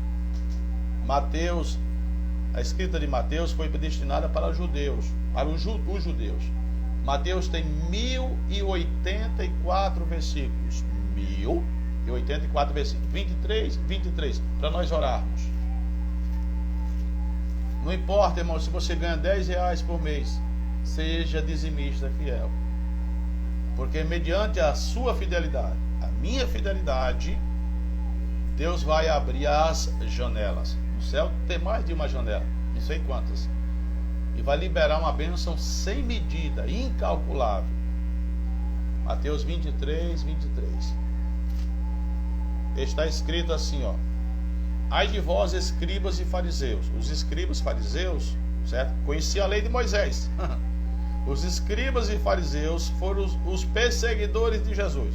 A escrita de Mateus foi destinada para os judeus, para os judeus. Mateus tem 1084 versículos. 1084 versículos. 23, para nós orarmos. Não importa, irmão, se você ganha 10 reais por mês, seja dizimista fiel. Porque mediante a sua fidelidade, a minha fidelidade, Deus vai abrir as janelas. No céu tem mais de uma janela, não sei quantas. E vai liberar uma bênção sem medida, incalculável. Mateus 23. Está escrito assim, ó. Ai de vós, escribas e fariseus. Os escribas e fariseus, certo? Conheciam a lei de Moisés. Os escribas e fariseus foram os perseguidores de Jesus.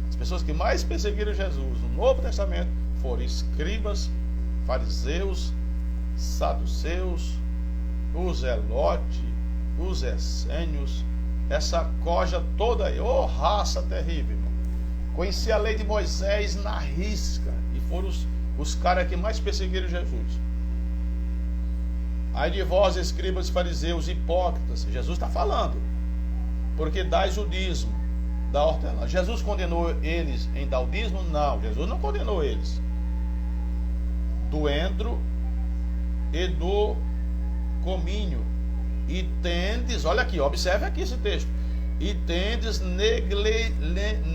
As pessoas que mais perseguiram Jesus no Novo Testamento foram escribas, fariseus, saduceus, os zelotes, os essênios, essa coja toda aí, raça terrível, irmão. Conhecia a lei de Moisés na risca e foram os caras que mais perseguiram Jesus. Ai de vós, escribas e fariseus, hipócritas. Jesus está falando, porque dais o dízimo da hortelã. Jesus condenou eles em dar o dízimo? Não, Jesus não condenou eles. Do endro e do cominho. E tendes, olha aqui, observe aqui esse texto. E tendes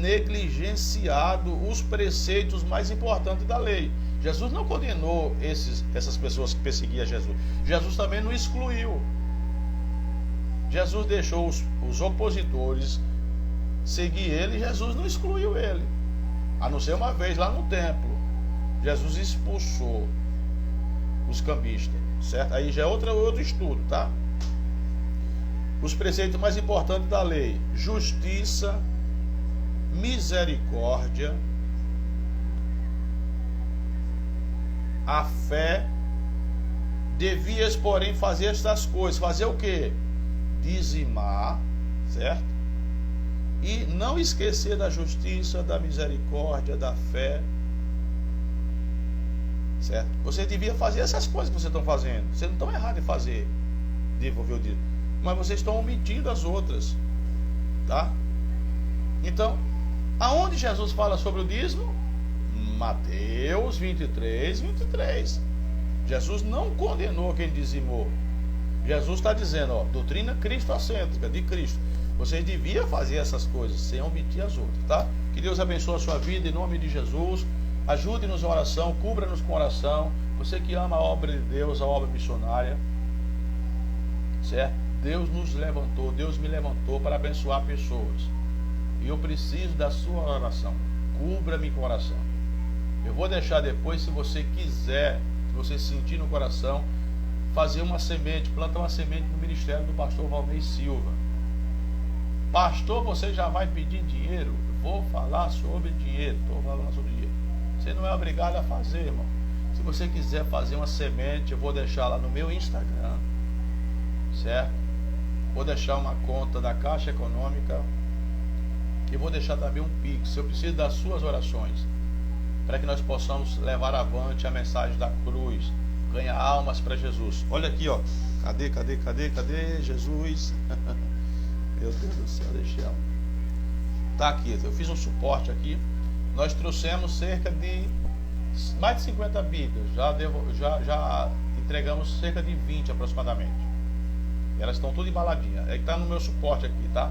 negligenciado os preceitos mais importantes da lei. Jesus não condenou essas pessoas que perseguiam Jesus. Jesus também não excluiu. Jesus deixou os opositores seguir ele e Jesus não excluiu ele. A não ser uma vez lá no templo. Jesus expulsou os cambistas, certo? Aí já é outro estudo, tá? Os preceitos mais importantes da lei: justiça, misericórdia, a fé. Devias, porém, fazer estas coisas. Fazer o quê? Dizimar, certo? E não esquecer da justiça, da misericórdia, da fé, certo? Você devia fazer essas coisas que vocês estão fazendo. Vocês não estão errados em fazer, devolver o dízimo, mas vocês estão omitindo as outras, tá? Então, aonde Jesus fala sobre o dízimo? Mateus 23. Jesus não condenou quem dizimou. Jesus está dizendo, ó, doutrina cristocêntrica, de Cristo. Vocês deviam fazer essas coisas sem omitir as outras, tá? Que Deus abençoe a sua vida em nome de Jesus. Ajude-nos em oração, cubra-nos com oração. Você que ama a obra de Deus, a obra missionária, certo? Deus nos levantou, Deus me levantou para abençoar pessoas. E eu preciso da sua oração. Cubra-me com oração. Eu vou deixar depois, se você quiser, se você sentir no coração, fazer uma semente, plantar uma semente no ministério do pastor Valmir Silva. Pastor, você já vai pedir dinheiro? Vou falar sobre dinheiro. Estou falando sobre dinheiro. Você não é obrigado a fazer, irmão. Se você quiser fazer uma semente, eu vou deixar lá no meu Instagram, certo? Vou deixar uma conta da Caixa Econômica e vou deixar também um Pix. Eu preciso das suas orações para que nós possamos levar avante a mensagem da cruz, ganhar almas para Jesus. Olha aqui, ó. Cadê Jesus? Meu Deus do céu, deixa eu. Tá aqui, eu fiz um suporte aqui. Nós trouxemos cerca de mais de 50 Bíblias. Já entregamos cerca de 20 aproximadamente. Elas estão tudo embaladinhas. É que está no meu suporte aqui, tá?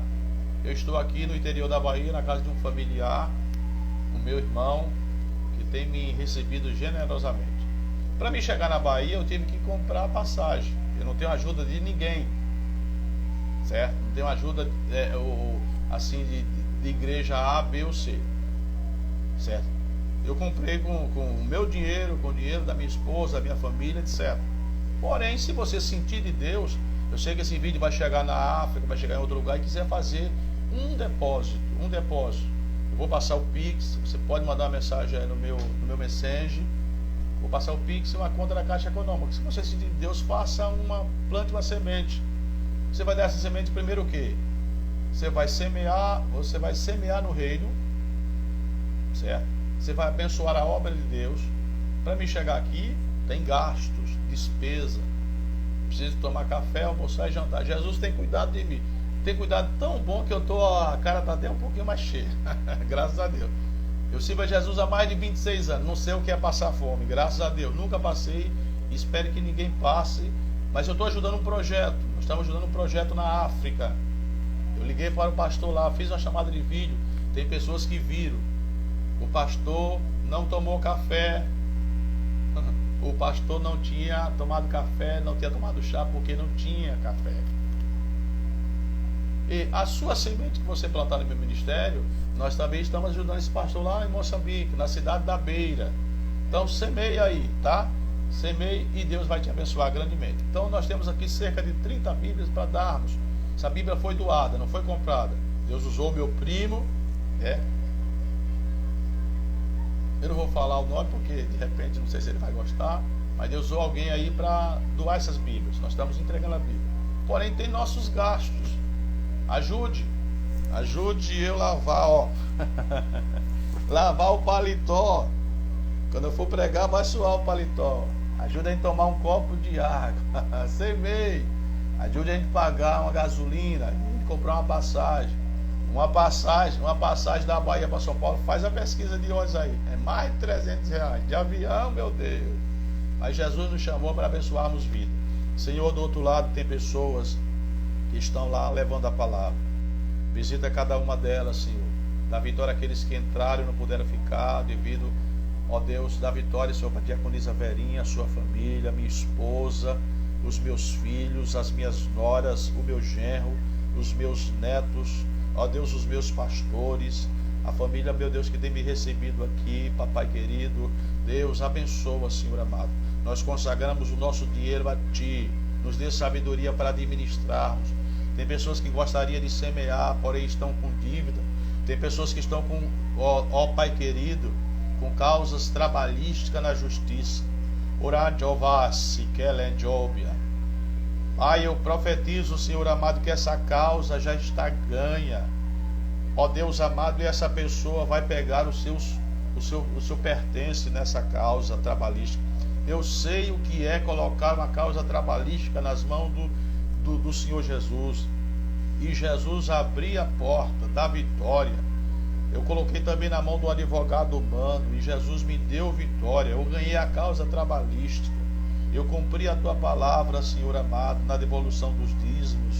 Eu estou aqui no interior da Bahia, na casa de um familiar, o meu irmão, que tem me recebido generosamente. Para me chegar na Bahia, eu tive que comprar passagem. Eu não tenho ajuda de ninguém, certo? Não tenho ajuda assim de igreja A, B ou C, certo? Eu comprei com o meu dinheiro, com o dinheiro da minha esposa, da minha família, etc. Porém, se você sentir de Deus, eu sei que esse vídeo vai chegar na África, vai chegar em outro lugar, e quiser fazer um depósito, eu vou passar o Pix. Você pode mandar uma mensagem aí no meu Messenger. Vou passar o Pix e uma conta da Caixa Econômica. Se você sentir de Deus, plante uma semente. Você vai dar essa semente primeiro o quê? Você vai semear no reino, certo? Você vai abençoar a obra de Deus. Para me chegar aqui, tem gastos, despesa. Preciso tomar café, almoçar e jantar. Jesus tem cuidado de mim. tem cuidado tão bom que a cara está até um pouquinho mais cheia. Graças a Deus. Eu sirvo a Jesus há mais de 26 anos. Não sei o que é passar fome. Graças a Deus. Nunca passei. Espero que ninguém passe. Mas eu estou ajudando um projeto. Nós estamos ajudando um projeto na África. Eu liguei para o pastor lá. Fiz uma chamada de vídeo. Tem pessoas que viram. O pastor não tomou café. O pastor não tinha tomado café. Não tinha tomado chá porque não tinha café. E a sua semente que você plantar no meu ministério, nós também estamos ajudando esse pastor lá em Moçambique, na cidade da Beira. Então semeie aí, tá? Semeie e Deus vai te abençoar grandemente. Então nós temos aqui cerca de 30 Bíblias para darmos. Essa Bíblia foi doada, não foi comprada. Deus usou meu primo, né? Eu não vou falar o nome porque de repente não sei se ele vai gostar, mas Deus usou alguém aí para doar essas Bíblias. Nós estamos entregando a Bíblia. Porém tem nossos gastos. Ajude eu lavar, ó. Lavar o paletó. Quando eu for pregar, vai suar o paletó. Ajude a gente a tomar um copo de água. Semeie. Ajude a gente a pagar uma gasolina. A gente comprar uma passagem. Uma passagem da Bahia para São Paulo. Faz a pesquisa de hoje aí. É mais de R$300. De avião, meu Deus. Mas Jesus nos chamou para abençoarmos vida. Senhor, do outro lado tem pessoas que estão lá levando a palavra. Visita cada uma delas, Senhor. Dá vitória àqueles que entraram e não puderam ficar devido, ó Deus, dá vitória, Senhor, para a diaconisa Verinha, a sua família, minha esposa, os meus filhos, as minhas noras, o meu genro, os meus netos, ó Deus, os meus pastores, a família, meu Deus, que tem me recebido aqui, papai querido. Deus, abençoa, Senhor amado. Nós consagramos o nosso dinheiro a Ti. Nos dê sabedoria para administrarmos. Tem pessoas que gostariam de semear, porém estão com dívida. Tem pessoas que estão com, ó Pai querido, com causas trabalhísticas na justiça. Pai, eu profetizo, Senhor amado, que essa causa já está ganha. Ó Deus amado, e essa pessoa vai pegar o seu pertence nessa causa trabalhística. Eu sei o que é colocar uma causa trabalhística nas mãos do Senhor Jesus. E Jesus abria a porta da vitória. Eu coloquei também na mão do advogado humano. E Jesus me deu vitória. Eu ganhei a causa trabalhística. Eu cumpri a Tua palavra, Senhor amado, na devolução dos dízimos.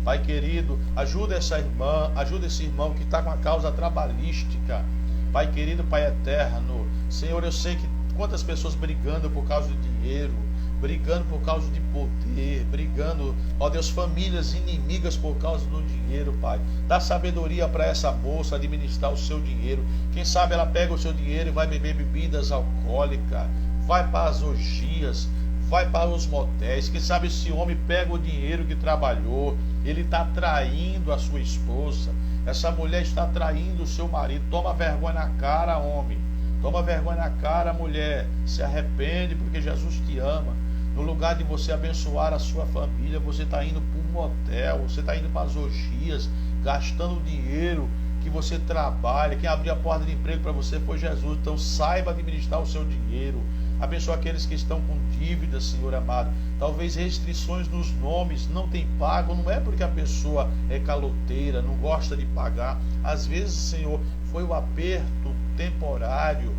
Pai querido, ajuda essa irmã, ajuda esse irmão que está com a causa trabalhística. Pai querido, Pai eterno. Senhor, eu sei que quantas pessoas brigando por causa de dinheiro, brigando por causa de poder, brigando, ó Deus, famílias inimigas por causa do dinheiro, Pai. Dá sabedoria para essa moça administrar o seu dinheiro. Quem sabe ela pega o seu dinheiro e vai beber bebidas alcoólicas, vai para as orgias, vai para os motéis. Quem sabe esse homem pega o dinheiro que trabalhou, ele está traindo a sua esposa, essa mulher está traindo o seu marido. Toma vergonha na cara, homem. Toma vergonha na cara, mulher. Se arrepende, porque Jesus te ama. No lugar de você abençoar a sua família, você está indo para um motel, você está indo para as orgias, gastando dinheiro que você trabalha. Quem abriu a porta de emprego para você foi Jesus. Então saiba administrar o seu dinheiro. Abençoa aqueles que estão com dívidas, Senhor amado. Talvez restrições nos nomes, não tem pago. Não é porque a pessoa é caloteira, não gosta de pagar. Às vezes, Senhor, foi o aperto temporário,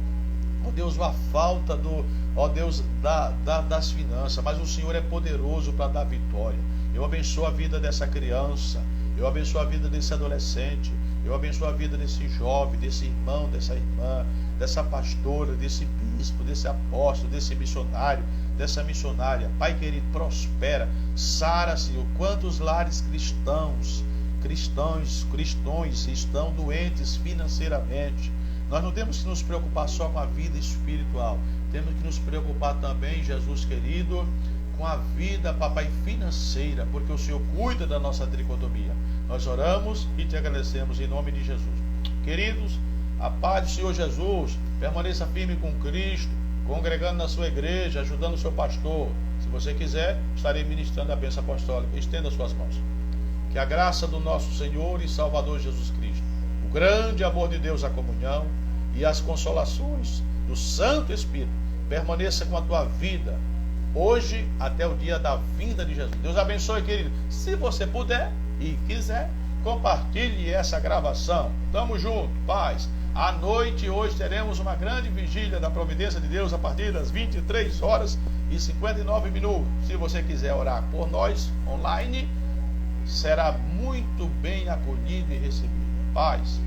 ó Deus, a falta ó Deus, das finanças, mas o Senhor é poderoso para dar vitória. Eu abençoo a vida dessa criança, eu abençoo a vida desse adolescente, eu abençoo a vida desse jovem, desse irmão, dessa irmã, dessa pastora, desse bispo, desse apóstolo, desse missionário, dessa missionária. Pai querido, prospera, sara, Senhor. Quantos lares cristãos estão doentes financeiramente. Nós não temos que nos preocupar só com a vida espiritual, temos que nos preocupar também, Jesus querido, com a vida, papai, financeira, porque o Senhor cuida da nossa tricotomia. Nós oramos e te agradecemos em nome de Jesus. Queridos, a paz do Senhor Jesus permaneça firme com Cristo, congregando na sua igreja, ajudando o seu pastor. Se você quiser, estarei ministrando a bênção apostólica. Estenda suas mãos. Que a graça do nosso Senhor e Salvador Jesus Cristo, o grande amor de Deus, a comunhão e as consolações do Santo Espírito permaneça com a tua vida hoje até o dia da vinda de Jesus. Deus abençoe, querido. Se você puder, e quiser, compartilhe essa gravação. Tamo junto, paz. À noite, hoje, teremos uma grande vigília da Providência de Deus a partir das 23 horas e 59 minutos. Se você quiser orar por nós online, será muito bem acolhido e recebido. Paz.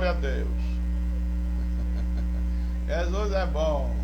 Glória a Deus. Jesus é bom.